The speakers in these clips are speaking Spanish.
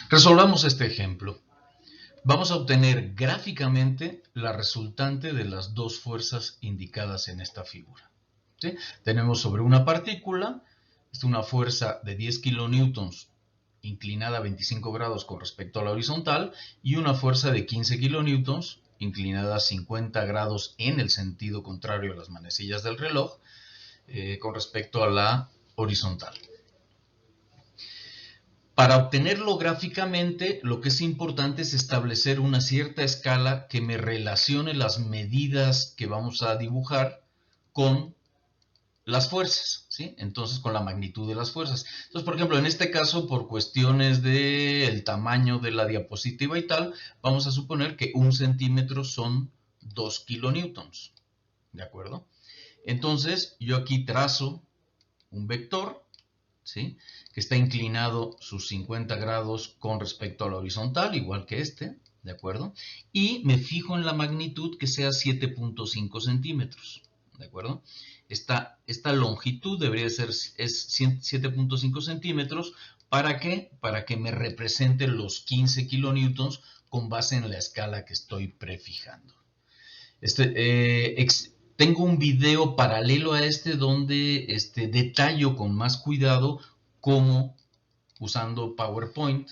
Resolvamos este ejemplo. Vamos a obtener gráficamente la resultante de las dos fuerzas indicadas en esta figura. ¿Sí? Tenemos sobre una partícula una fuerza de 10 kilonewtons inclinada a 25 grados con respecto a la horizontal y una fuerza de 15 kilonewtons inclinada a 50 grados en el sentido contrario a las manecillas del reloj con respecto a la horizontal. Para obtenerlo gráficamente, lo que es importante es establecer una cierta escala que me relacione las medidas que vamos a dibujar con las fuerzas, ¿sí? Entonces, con la magnitud de las fuerzas. Entonces, por ejemplo, en este caso, por cuestiones del tamaño de la diapositiva y tal, vamos a suponer que 1 centímetro son 2 kilonewtons, ¿de acuerdo? Entonces, yo aquí trazo un vector, ¿sí? Que está inclinado sus 50 grados con respecto a la horizontal, igual que este, ¿de acuerdo? Y me fijo en la magnitud que sea 7.5 centímetros, ¿de acuerdo? Esta longitud debería ser 7.5 centímetros. ¿Para qué? Para que me represente los 15 kilonewtons con base en la escala que estoy prefijando. Tengo un video paralelo a este donde detallo con más cuidado cómo, usando PowerPoint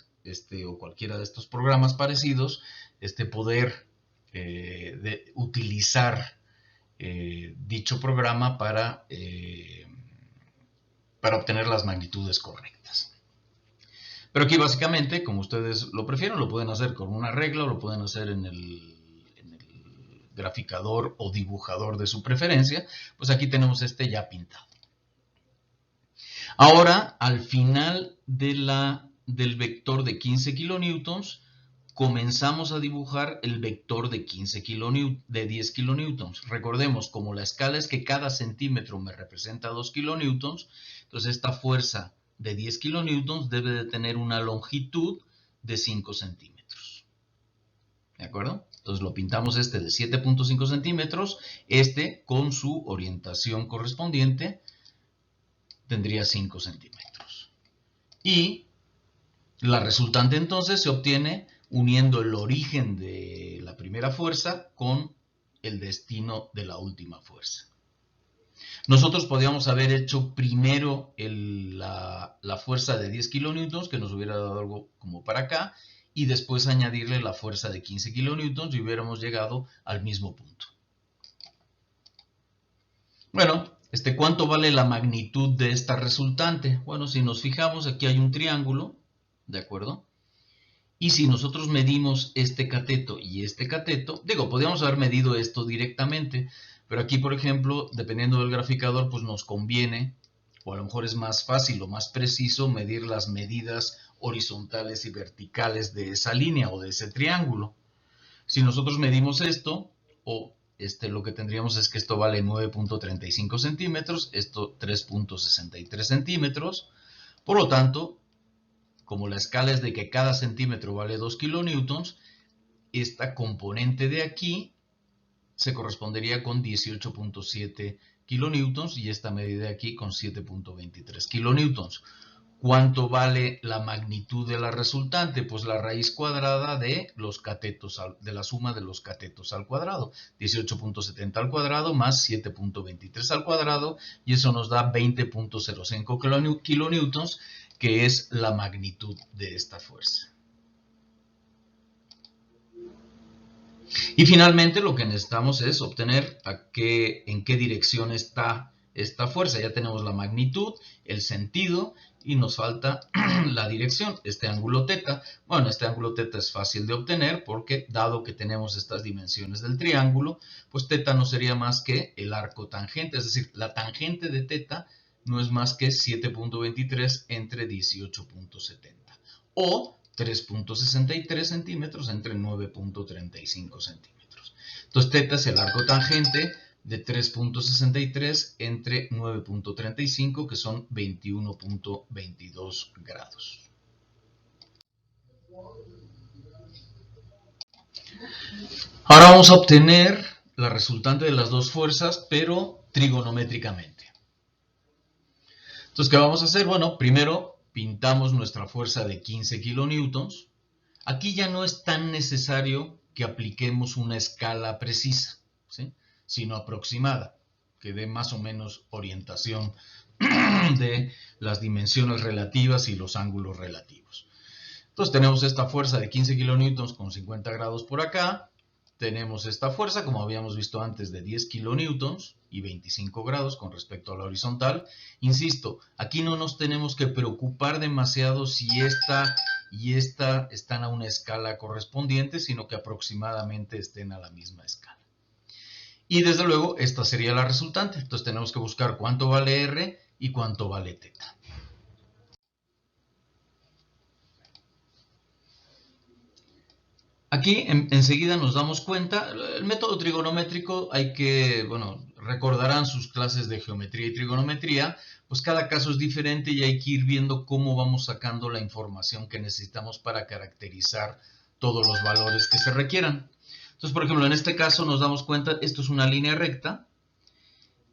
o cualquiera de estos programas parecidos, poder utilizar dicho programa para obtener las magnitudes correctas. Pero aquí básicamente, como ustedes lo prefieren, lo pueden hacer con una regla o lo pueden hacer en el graficador o dibujador de su preferencia, pues aquí tenemos ya pintado. Ahora, al final del vector de 15 kilonewtons, comenzamos a dibujar el vector de 10 kilonewtons. Recordemos, como la escala es que cada centímetro me representa 2 kilonewtons, entonces esta fuerza de 10 kilonewtons debe de tener una longitud de 5 centímetros. ¿De acuerdo? Entonces lo pintamos de 7.5 centímetros, con su orientación correspondiente tendría 5 centímetros. Y la resultante entonces se obtiene uniendo el origen de la primera fuerza con el destino de la última fuerza. Nosotros podríamos haber hecho primero la fuerza de 10 kilonewtons, que nos hubiera dado algo como para acá, y después añadirle la fuerza de 15 kilonewtons y hubiéramos llegado al mismo punto. Bueno, ¿cuánto vale la magnitud de esta resultante? Bueno, si nos fijamos, aquí hay un triángulo, ¿de acuerdo? Y si nosotros medimos este cateto y este cateto, podríamos haber medido esto directamente, pero aquí, por ejemplo, dependiendo del graficador, pues nos conviene, o a lo mejor es más fácil o más preciso, medir las medidas horizontales y verticales de esa línea o de ese triángulo. Si nosotros medimos esto, lo que tendríamos es que esto vale 9.35 centímetros, esto 3.63 centímetros, por lo tanto, como la escala es de que cada centímetro vale 2 kilonewtons, esta componente de aquí se correspondería con 18.7 kilonewtons y esta medida de aquí con 7.23 kilonewtons. ¿Cuánto vale la magnitud de la resultante? Pues la raíz cuadrada de los catetos, de la suma de los catetos al cuadrado. 18.70 al cuadrado más 7.23 al cuadrado, y eso nos da 20.05 kilonewtons, que es la magnitud de esta fuerza. Y finalmente lo que necesitamos es obtener en qué dirección está esta fuerza. Ya tenemos la magnitud, el sentido, y nos falta la dirección, este ángulo teta. Bueno, este ángulo teta es fácil de obtener porque, dado que tenemos estas dimensiones del triángulo, pues teta no sería más que el arco tangente, es decir, la tangente de teta no es más que 7.23 entre 18.70, o 3.63 centímetros entre 9.35 centímetros. Entonces, teta es el arco tangente de 3.63 entre 9.35, que son 21.22 grados. Ahora vamos a obtener la resultante de las dos fuerzas, pero trigonométricamente. Entonces, ¿qué vamos a hacer? Bueno, primero pintamos nuestra fuerza de 15 kilonewtons. Aquí ya no es tan necesario que apliquemos una escala precisa, ¿sí?, sino aproximada, que dé más o menos orientación de las dimensiones relativas y los ángulos relativos. Entonces tenemos esta fuerza de 15 kilonewtons con 50 grados por acá. Tenemos esta fuerza, como habíamos visto antes, de 10 kilonewtons y 25 grados con respecto a la horizontal. Insisto, aquí no nos tenemos que preocupar demasiado si esta y esta están a una escala correspondiente, sino que aproximadamente estén a la misma escala. Y desde luego, esta sería la resultante. Entonces tenemos que buscar cuánto vale R y cuánto vale teta. Aquí enseguida nos damos cuenta, el método trigonométrico recordarán sus clases de geometría y trigonometría, pues cada caso es diferente y hay que ir viendo cómo vamos sacando la información que necesitamos para caracterizar todos los valores que se requieran. Entonces, por ejemplo, en este caso nos damos cuenta, esto es una línea recta,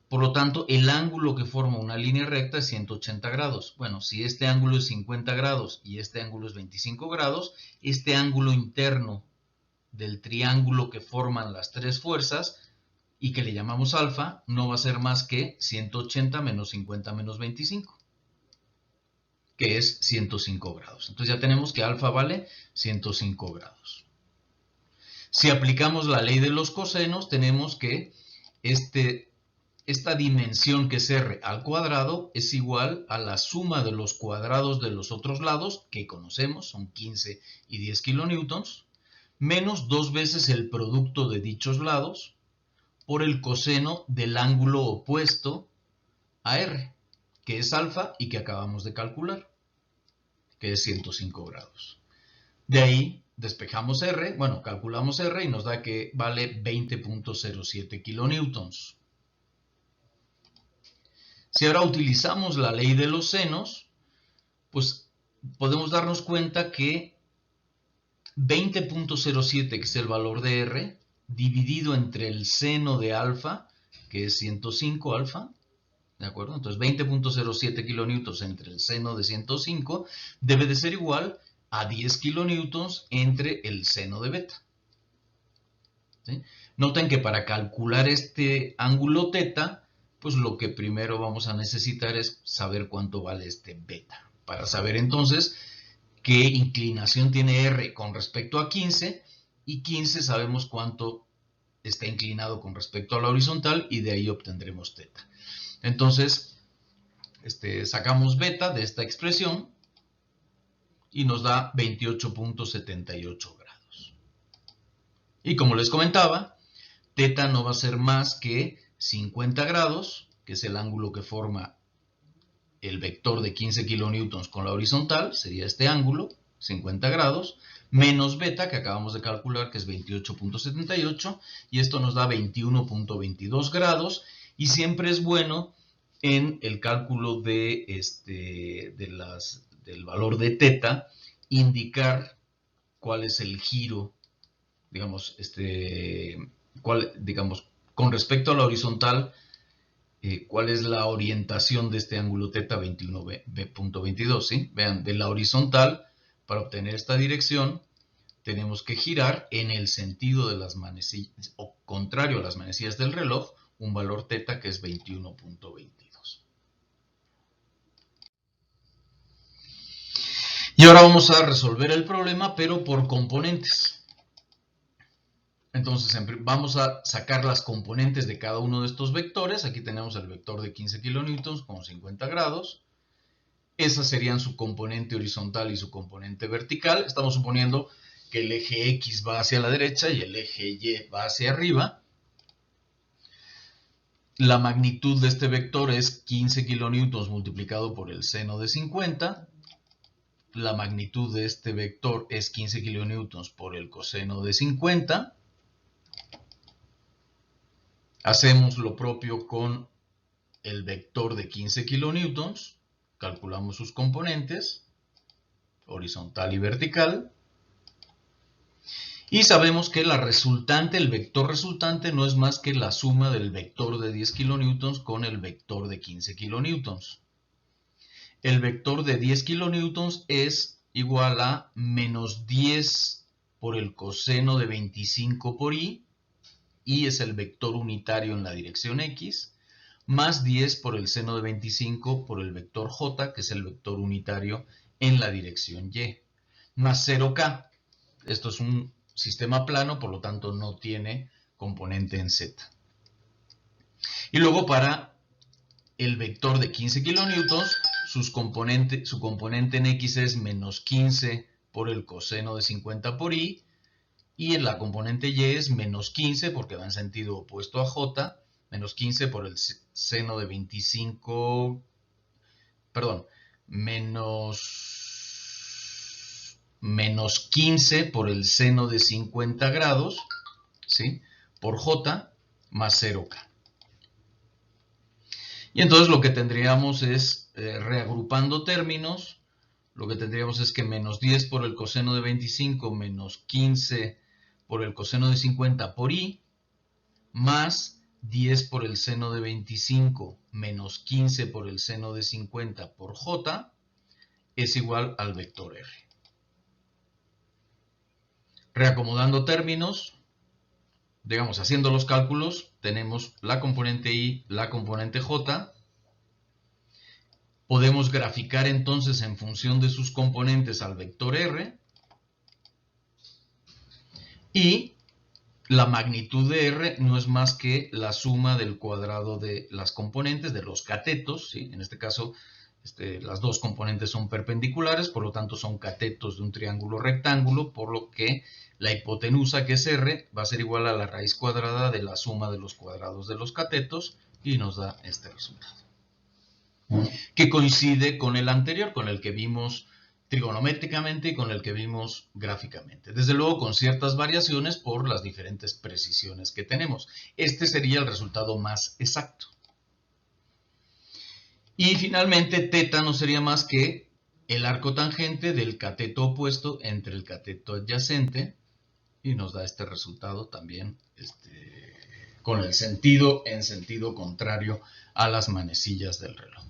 por lo tanto, el ángulo que forma una línea recta es 180 grados. Bueno, si este ángulo es 50 grados y este ángulo es 25 grados, este ángulo interno del triángulo que forman las tres fuerzas y que le llamamos alfa no va a ser más que 180 menos 50 menos 25, que es 105 grados. Entonces ya tenemos que alfa vale 105 grados. Si aplicamos la ley de los cosenos, tenemos que esta dimensión que es R al cuadrado es igual a la suma de los cuadrados de los otros lados, que conocemos, son 15 y 10 kilonewtons, menos 2 veces el producto de dichos lados por el coseno del ángulo opuesto a R, que es alfa y que acabamos de calcular, que es 105 grados. De ahí despejamos R, calculamos R y nos da que vale 20.07 kilonewtons. Si ahora utilizamos la ley de los senos, pues podemos darnos cuenta que 20.07, que es el valor de R, dividido entre el seno de alfa, que es 105 alfa, ¿de acuerdo? Entonces 20.07 kilonewtons entre el seno de 105 debe de ser igual a 10 kilonewtons entre el seno de beta. ¿Sí? Noten que para calcular este ángulo teta, pues lo que primero vamos a necesitar es saber cuánto vale este beta, para saber entonces qué inclinación tiene R con respecto a 15, y 15 sabemos cuánto está inclinado con respecto a la horizontal, y de ahí obtendremos teta. Entonces, sacamos beta de esta expresión y nos da 28.78 grados. Y como les comentaba, teta no va a ser más que 50 grados, que es el ángulo que forma el vector de 15 kilonewtons con la horizontal, sería este ángulo, 50 grados, menos beta, que acabamos de calcular, que es 28.78, y esto nos da 21.22 grados, y siempre es bueno en el cálculo del valor de teta, indicar cuál es el giro, digamos, con respecto a la horizontal, cuál es la orientación de este ángulo teta 21.22, ¿sí? Vean, de la horizontal, para obtener esta dirección, tenemos que girar en el sentido de las manecillas, o contrario a las manecillas del reloj, un valor teta que es 21.22. Y ahora vamos a resolver el problema, pero por componentes. Entonces vamos a sacar las componentes de cada uno de estos vectores. Aquí tenemos el vector de 15 kilonewtons con 50 grados. Esas serían su componente horizontal y su componente vertical. Estamos suponiendo que el eje X va hacia la derecha y el eje Y va hacia arriba. La magnitud de este vector es 15 kilonewtons multiplicado por el seno de 50. La magnitud de este vector es 15 kilonewtons por el coseno de 50. Hacemos lo propio con el vector de 15 kilonewtons, calculamos sus componentes, horizontal y vertical, y sabemos que la resultante, el vector resultante, no es más que la suma del vector de 10 kilonewtons con el vector de 15 kilonewtons. el vector de 10 kilonewtons es igual a menos 10 por el coseno de 25 por i, y es el vector unitario en la dirección x, más 10 por el seno de 25 por el vector j, que es el vector unitario en la dirección y, más 0k. Esto es un sistema plano, por lo tanto no tiene componente en z. Y luego para el vector de 15 kilonewtons, su componente en x es menos 15 por el coseno de 50 por i, y en la componente y es menos 15 porque va en sentido opuesto a j, menos 15 por el seno de 25, perdón, menos 15 por el seno de 50 grados, ¿sí? Por j más 0k. Y entonces lo que tendríamos es, reagrupando términos, lo que tendríamos es que menos 10 por el coseno de 25 menos 15 por el coseno de 50 por i, más 10 por el seno de 25 menos 15 por el seno de 50 por j, es igual al vector r. Reacomodando términos, digamos, haciendo los cálculos, tenemos la componente i, la componente j. Podemos graficar entonces en función de sus componentes al vector r. Y la magnitud de r no es más que la suma del cuadrado de las componentes, de los catetos, ¿sí? En este caso, las dos componentes son perpendiculares, por lo tanto son catetos de un triángulo rectángulo, por lo que la hipotenusa, que es r, va a ser igual a la raíz cuadrada de la suma de los cuadrados de los catetos, y nos da este resultado, que coincide con el anterior, con el que vimos trigonométricamente y con el que vimos gráficamente. Desde luego con ciertas variaciones por las diferentes precisiones que tenemos. Este sería el resultado más exacto. Y finalmente, teta no sería más que el arco tangente del cateto opuesto entre el cateto adyacente, y nos da este resultado también con el sentido en sentido contrario a las manecillas del reloj.